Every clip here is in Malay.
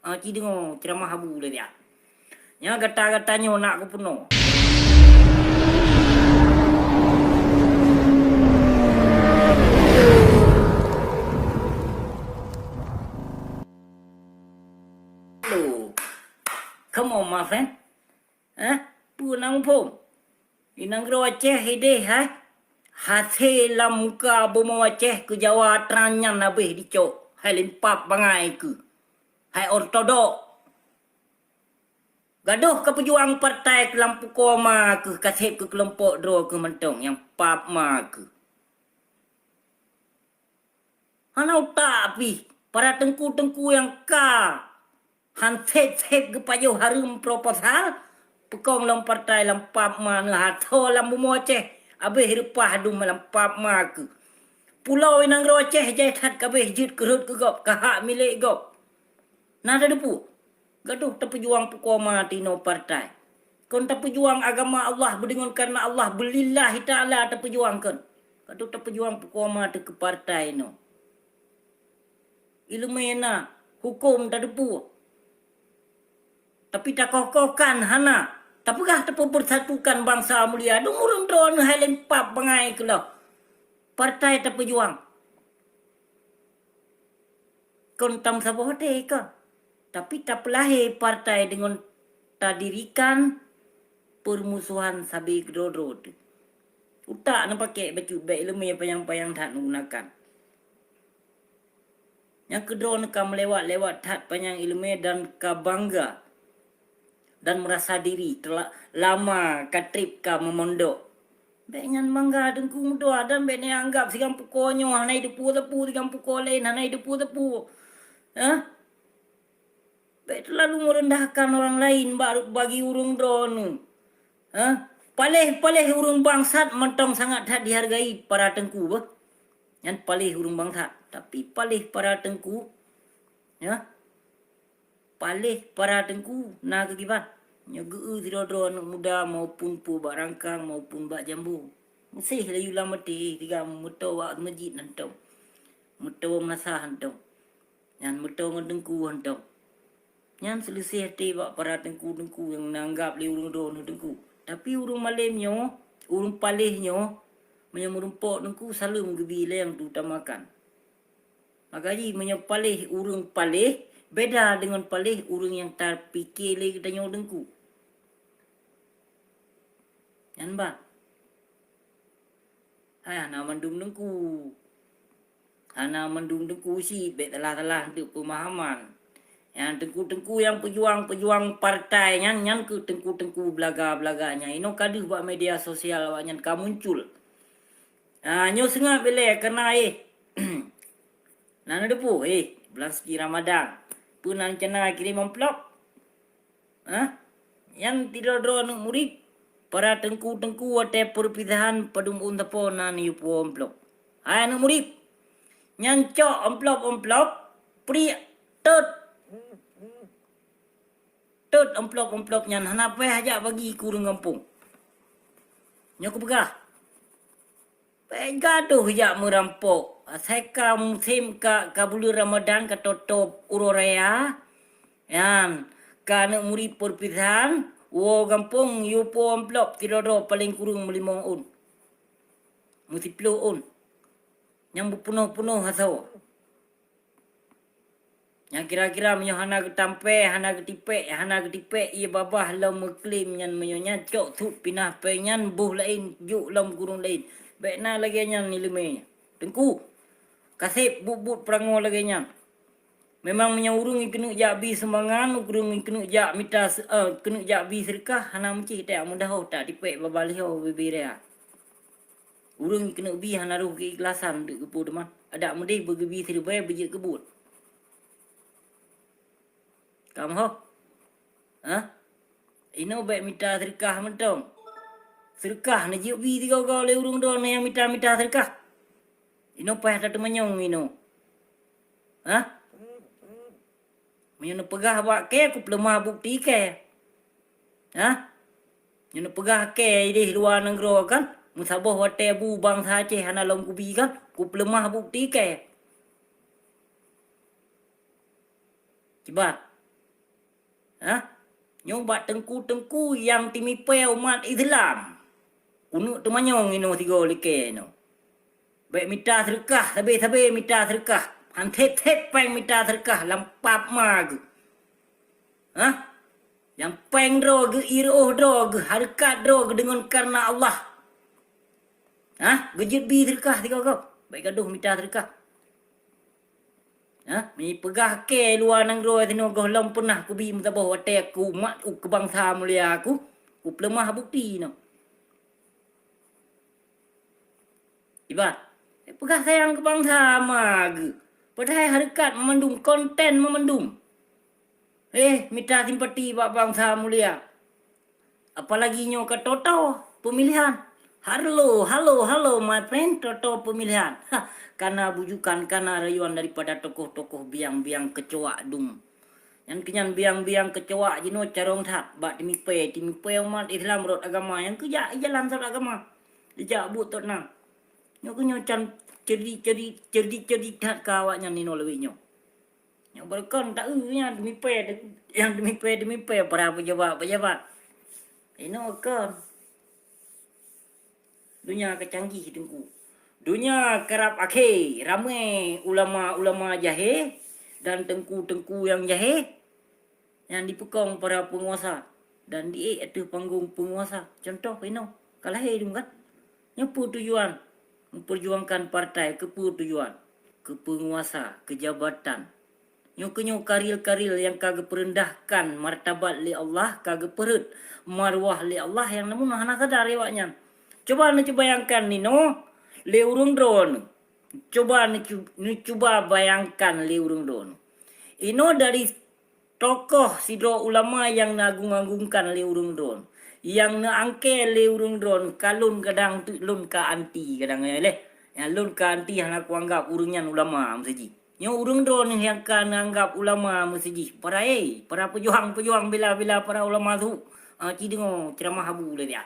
Ci dengar ceramah abu le dia. Nya gata-gatanya nak aku penuh. Hello. Come on my friend. Pu nang pom. Inang gro Aceh hede hai. Hati lam muka bomo Aceh ke Jawa tranyan nabih dicok. Hai limpap bangai ke. Hai ortodok. Gaduh ke pejuang partai ke lampu koma ke kasih ke kelompok dro ke mentong yang pap ma ke. Hanau tapi para tengku-tengku yang ka han set ke payo harum proposal pekong lam partai lam pap ma ngato lam bumo Aceh abe hirupah dum lam pap ma ke. Pulau inang ro Aceh jai that kabeh jit kerut ke gop kahak milik gop. Nada depu. Gaduh terpejuang pukoma tino partai. Kon terpejuang agama Allah berdengon karena Allah belillahi ta'ala terpejuangkan. Gaduh terpejuang pukoma te ke partai no. Ilmena hukum tak depu. Tapi tak kokohkan hana. Tapikah terpersatukan bangsa mulia. Dumurun drone halen pap bangai ke lo. Partai terpejuang. Kon tam sabote ke. Tapi tak pelahir partai dengan tak dirikan permusuhan sabi gedodro tu. Utak nak pakai baju baik ilmu payang-payang tak menggunakan. Yang kedua nak melewat-lewat tak payang ilmu dan kabangga. Dan merasa diri telah lama katrip ka memondok. Baiknya bangga dengku muda dan baiknya anggap sikam pukonyo hanai depu-depu sikam pukol lain hanai depu-depu. Baik terlalu merendahkan orang lain baru bagi urung drone. Palih urung bangsat mentong sangat tak dihargai para tengku bah. Yang palih urung bangsat, tapi palih para tengku. Ya. Palih para tengku nak kegiban. Nya geu drone muda maupun pu bak rangkang maupun bak jambu. Mesih layu lamati tiga muto wak masjid hantong. Muto menasah hantong. Yang muto ngedengku hantong. Yang selesai hati bak para tengku-tengku yang nanggap li urung drone tengku. Tapi urung malimnya, urung palihnya, menyamurung pok tengku selalu menggebi yang diutamakan. Makanya menyapalih urung palih, beda dengan palih urung yang terpikir lagi tanya tengku. Yang ba? Hai, anak mandung tengku. Anak mandung tengku si, bet telah-telah untuk pemahaman. Yang tengku-tengku yang pejuang-pejuang partai nyan ke tengku-tengku belaga-belaganya ino kaduh buat media sosial awak nyan ka muncul. Nyo sengah bele kena nana depu bulan suci Ramadan pun rencana kirim amplop. Yang tidak drone murid para tengku-tengku ate perpisahan padum untapo nan yupo amplop. Anu murid nyan cok amplop pri Tot amplop nyan hanape hajak bagi kurung kampung. Nyo ku pegah. Gaduh jak merampok. Seka musim ka bulan Ramadan ka tutup uroraya. Yan ka nak muri perpisahan wo kampung yupo amplop tidodo paling kurung 5 un. Mesti 10 un. Yang penuh-penuh haso. Yang kira-kira menyo hana ketampe, hana ketipek, ia babah lam meklim nyan menyonya cok tu pinah pe nyan buh lain juk lam kurung lain. Baik na lagi nyan ilmu. Tengku. Kasih bubut perango lagi nyan. Memang menyaurung kena jabi sembangan, kurung kena jak mitas kena jabi serkah hana meci tak mudah tak dipek babalih beberea. Urung kena bi hana ruh keikhlasan dek kepu deman. Ada mendih bergebi serbai bejek kebut. Kamu ho? Ino baik minta serkah mentong. Serkah na jiuk bi tiga kau le urung don yang minta serkah. Ino payah tak menyong ino. Menyo pegah bak ke aku pelemah bukti ke. Nyo pegah ke ide luar negara kan. Musabah wate bu bangsa Aceh hana long kubi kan. Ku pelemah bukti ke. Cebat. Ha? Nyoba tengku-tengku yang timipai umat Islam. Unuk tu manyong ino tiga leke no. Baik mita sedekah, tabe-tabe mita sedekah. Hantet-het peng mita sedekah lampap mag. Ha? Yang peng drog, iroh drog, harkat drog dengan karena Allah. Ha? Gejut bi sedekah tiga kau. Baik gaduh mita sedekah. Ha? Mi pegah ke luar nang roh tino goh long pernah ku bi mutabah wate aku mat ku kebangsa mulia aku. Ku pelemah bukti no. Ibat. Pegah sayang ke bangsa mag. Padahal harkat memandum konten memandum. Minta simpati pak bangsa mulia. Apalagi nyo ke Toto pemilihan. Halo my friend, Toto pemilihan. Karena bujukan, karena rayuan daripada tokoh-tokoh biang-biang kecoak dum. Yang kenyan biang-biang kecoak jino carong tak. Bak timipai umat Islam rot agama. Yang kejak jalan sat agama. Dijak butot nang. Nyo kenyo can cerdik tak kawaknya nino lebih nyo. Yang berkon tak yang demipai para pejabat. Ini kan dunia kecanggih tengku. Dunia kerap akhir, ramai ulama-ulama jahe dan tengku-tengku yang jahe yang dipekong para penguasa dan di atas panggung penguasa. Contoh ini kalah hidup kan. Nyepu tujuan memperjuangkan partai ke tujuan ke penguasa, ke jabatan. Nyo karil-karil yang kagak perendahkan martabat li Allah, kagak perut marwah li Allah yang namun hana sadar lewatnya. Coba ni bayangkan ni no, li urung drone. Coba ni bayangkan li urung drone. Ino dari tokoh sidro ulama yang nagung-agungkan li urung drone. Yang naangke li urung drone kalun kadang tu lun ka anti kadang leh. Yang lun ka anti yang aku anggap urungnya ulama mesti. Yang urung drone yang kan anggap ulama mesti para pejuang bila para ulama tu ci dengo ceramah habu le dia.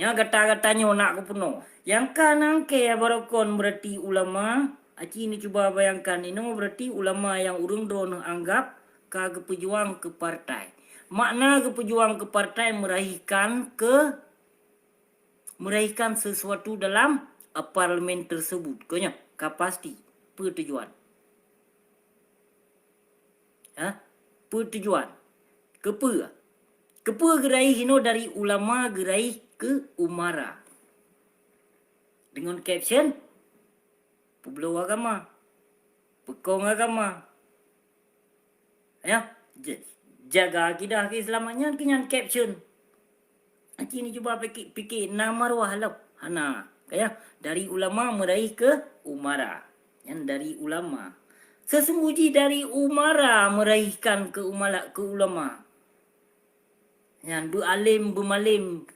Yang kata-katanya nak ku penuh. Yang kan angke barokon berarti ulama. Aci ni cuba bayangkan ini berarti ulama yang urung drone anggap kagak pejuang ke partai. Makna ke pejuang ke partai meraihkan sesuatu dalam parlimen tersebut. Konya kapasti pertujuan. Pertujuan. Kepa gerai hino dari ulama gerai ke umara. Dengan caption pebelo agama. Pekong agama. Ya, jaga akidah keislamannya kenyan caption. Nanti ni cuba fikir nama marwah lah. Hana. Ya, dari ulama meraih ke umara. Yang dari ulama. Sesungguhnya dari umara meraihkan ke ulama. Yang bemalim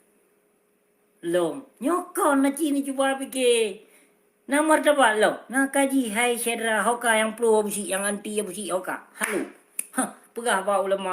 long. Nyokon nanti ni cuba fikir. Nama martabat lo. Nak kaji hai syedra hoka yang pro busi, yang anti busi hoka. Halo. Pegah apa ulama